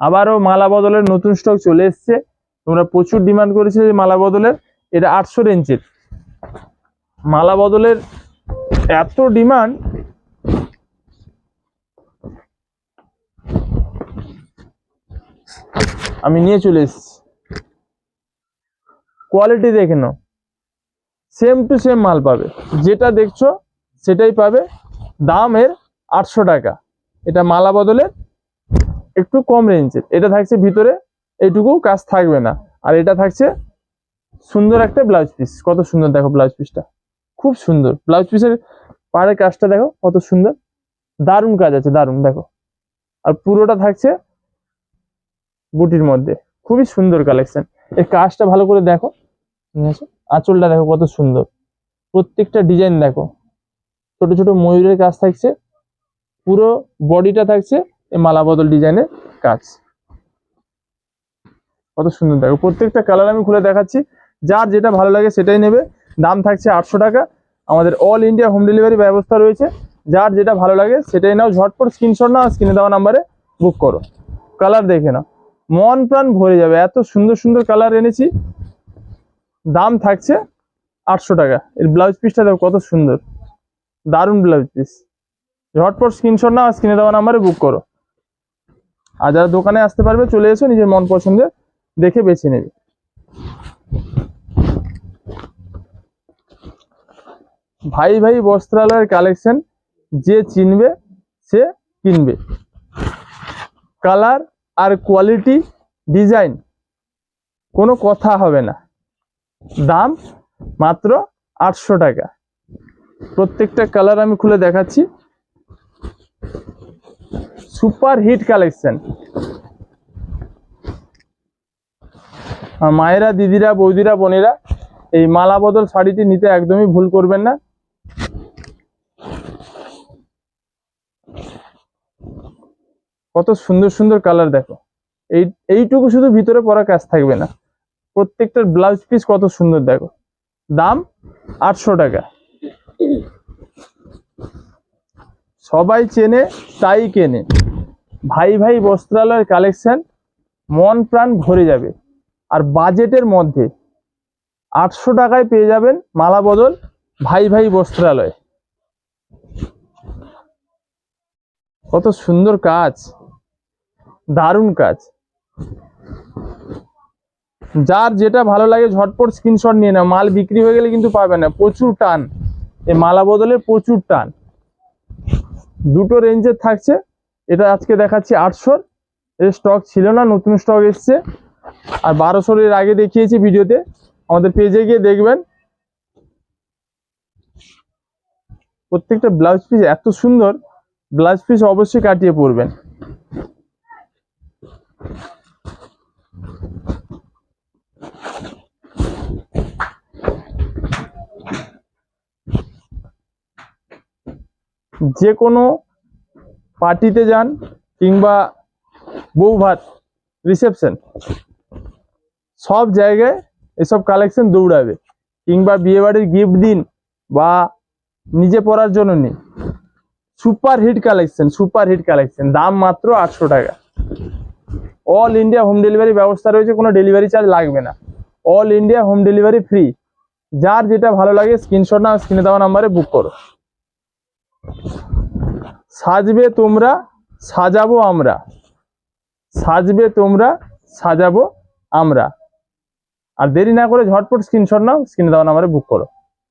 আবারও মালা বদলের নতুন স্টক চলে এসছে। তোমরা প্রচুর ডিমান্ড করেছিলে যে মালা বদলের, এটা 800 রেঞ্জের মালা বদলের এত ডিমান্ড, আমি নিয়ে চলে এসেছি। কোয়ালিটি দেখে নাও, সেম টু সেম মাল পাবে, যেটা দেখছো সেটাই পাবে। দাম এর 800 টাকা। এটা মালা বদলের একটু কম রেঞ্জের। এটা থাকছে ভিতরে এইটুকু কাজ থাকবে না, আর এটা থাকছে সুন্দর একটা ব্লাউজ পিস। কত সুন্দর দেখো ব্লাউজ পিসটা, খুব সুন্দর ব্লাউজ পিসের পাড়ের কাজটা দেখো কত সুন্দর, দারুণ কাজ আছে, দারুণ দেখো। আর পুরোটা থাকছে বুটির মধ্যে, খুবই সুন্দর কালেকশন। এই কাজটা ভালো করে দেখো, আঁচলটা দেখো কত সুন্দর, প্রত্যেকটা ডিজাইন দেখো, ছোট ছোট ময়ূরের কাজ থাকছে, পুরো বডিটা থাকছে এই মালা বদল ডিজাইনের কাজ। কত সুন্দর দেখো, প্রত্যেকটা কালার আমি খুলে দেখাচ্ছি, যার যেটা ভালো লাগে সেটাই নেবে। দাম থাকছে 800 টাকা। আমাদের অল ইন্ডিয়া হোম ডেলিভারি ব্যবস্থা রয়েছে, যার যেটা ভালো লাগে সেটাই নাও, ঝটপট স্ক্রিনশট নাও, স্ক্রিনে দেওয়া নাম্বারে বুক করো। কালার দেখে নাও, মন প্রাণ ভরে যাবে, এত সুন্দর সুন্দর কালার এনেছি। দাম থাকছে 800 টাকা। এর ব্লাউজ পিসটা দেখো কত সুন্দর, দারুণ ব্লাউজ পিস। ঝটপট স্ক্রিনশট নাও, স্ক্রিনে দেওয়া নাম্বারে বুক করো। আর যারা দোকানে আসতে পারবে চলে এসো, নিজের মন পছন্দের দেখে বেছে নেবে। ভাই ভাই বস্ত্রালয়ের কালেকশন যে চিনবে সে কিনবে। কালার আর কোয়ালিটি ডিজাইন কোনো কথা হবে না। দাম মাত্র 800 টাকা। প্রত্যেকটা কালার আমি খুলে দেখাচ্ছি, সুপার হিট কালেকশন। মায়েরা, দিদিরা, বৌদিরা, বোনেরা, এই মালা বদল শাড়িটি নিতে একদমই ভুল করবেন না। কত সুন্দর সুন্দর কালার দেখো, এইটুকু শুধু ভিতরে পরা কাজ থাকবে না, প্রত্যেকটার ব্লাউজ পিস কত সুন্দর দেখো। দাম 800 টাকা। সবাই চেনে তাই কেনে। ভাই ভাই বস্ত্রালয়ের কালেকশন, মন প্রাণ ভরে যাবে। আর বাজেটের মধ্যে 800 টাকায় পেয়ে যাবেন মালা বদল ভাই ভাই বস্ত্রালয়। কত সুন্দর কাজ, দারুণ কাজ। যার যেটা ভালো লাগে ঝটপট স্ক্রিনশট নিয়ে নাও, মাল বিক্রি হয়ে গেলে কিন্তু পাবে না, প্রচুর টান এই মালা বদলের, প্রচুর টান। দুটো রেঞ্জের থাকছে, এটা আজকে দেখাচ্ছি 800, এর স্টক ছিল না, নতুন স্টক এসছে। আর 1200 এর আগে দেখিয়েছি ভিডিওতে, আমাদের পেজে গিয়ে দেখবেন। প্রত্যেকটা ব্লাউজ পিস এত সুন্দর, ব্লাউজ পিস অবশ্যই কাটিয়ে পরবেন। যে কোনো পার্টিতে যান কিংবা বউ ভাত, রিসেপশন, সব জায়গায় এসব কালেকশন দৌড়াবে। কিংবা বিয়ে বাড়ির গিফট দিন বা নিজে পরার জন্য নিন, super hit collection, super hit collection. দাম মাত্র 800 টাকা। অল ইন্ডিয়া হোম ডেলিভারি ব্যবস্থা রয়েছে, কোনো ডেলিভারি চার্জ লাগবে না, all India home delivery free. যার যেটা ভালো লাগে স্ক্রিনশট নাও, স্ক্রিনে দেওয়া নাম্বারে বুক করো। সাজবে তোমরা, সাজাবো আমরা, সাজবে তোমরা, সাজাবো আমরা। আর দেরি না করে ঝটপট স্ক্রিনশট নাও, স্ক্রিনে দেওয়া নাম্বারে বুক করো।